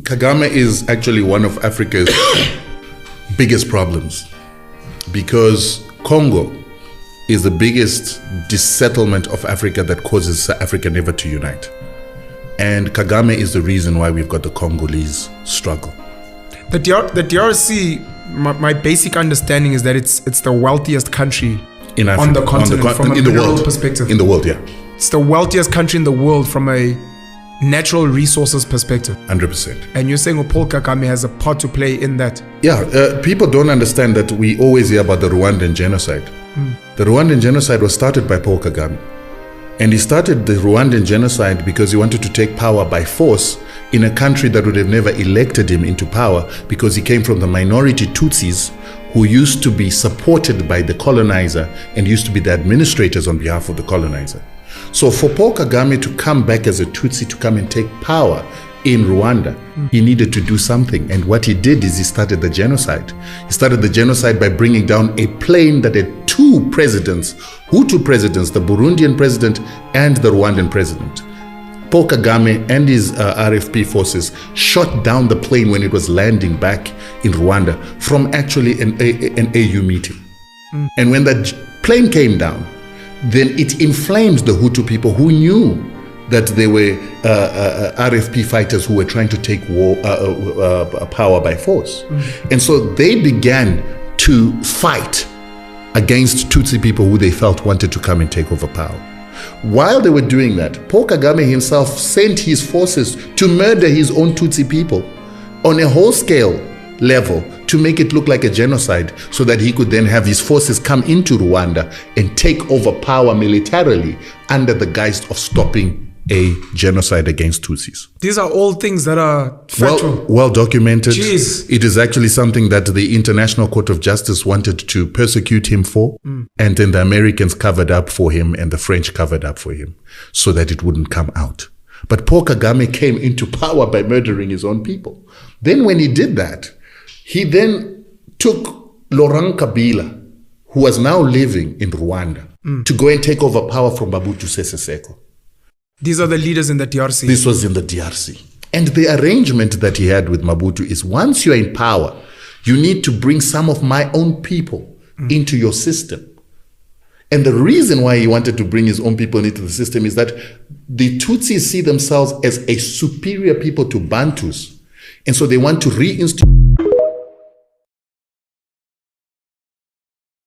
Kagame is actually one of Africa's biggest problems, because Congo is the biggest dissettlement of Africa that causes Africa never to unite. And Kagame is the reason why we've got the Congolese struggle. The DRC, my basic understanding is that it's the wealthiest country in Africa, on the continent from a mineral perspective. In the world, yeah. It's the wealthiest country in the world from a natural resources perspective. 100%. And you're saying Paul Kagame has a part to play in that? Yeah, people don't understand that we always hear about the Rwandan genocide. The Rwandan genocide was started by Paul Kagame. And he started the Rwandan genocide because he wanted to take power by force in a country that would have never elected him into power, because he came from the minority Tutsis who used to be supported by the colonizer and used to be the administrators on behalf of the colonizer. So for Paul Kagame to come back as a Tutsi to come and take power in Rwanda, he needed to do something. And what he did is he started the genocide. He started the genocide by bringing down a plane that had two presidents, Hutu presidents, the Burundian president and the Rwandan president. Paul Kagame and his RFP forces shot down the plane when it was landing back in Rwanda from actually an AU meeting. And when that plane came down, then it inflamed the Hutu people who knew that they were RFP fighters who were trying to take power by force. And so they began to fight against Tutsi people who they felt wanted to come and take over power. While they were doing that, Paul Kagame himself sent his forces to murder his own Tutsi people on a whole-scale level to make it look like a genocide, so that he could then have his forces come into Rwanda and take over power militarily under the guise of stopping a genocide against Tutsis. These are all things that are factual. Well documented. Jeez. It is actually something that the International Court of Justice wanted to persecute him for, and then the Americans covered up for him and the French covered up for him so that it wouldn't come out. But Paul Kagame came into power by murdering his own people. Then when he did that, he then took Laurent Kabila, who was now living in Rwanda, to go and take over power from Mobutu Sese Seko. These are the leaders in the DRC. This was in the DRC. And the arrangement that he had with Mobutu is, once you're in power, you need to bring some of my own people into your system. And the reason why he wanted to bring his own people into the system is that the Tutsis see themselves as a superior people to Bantus. And so they want to reinstitute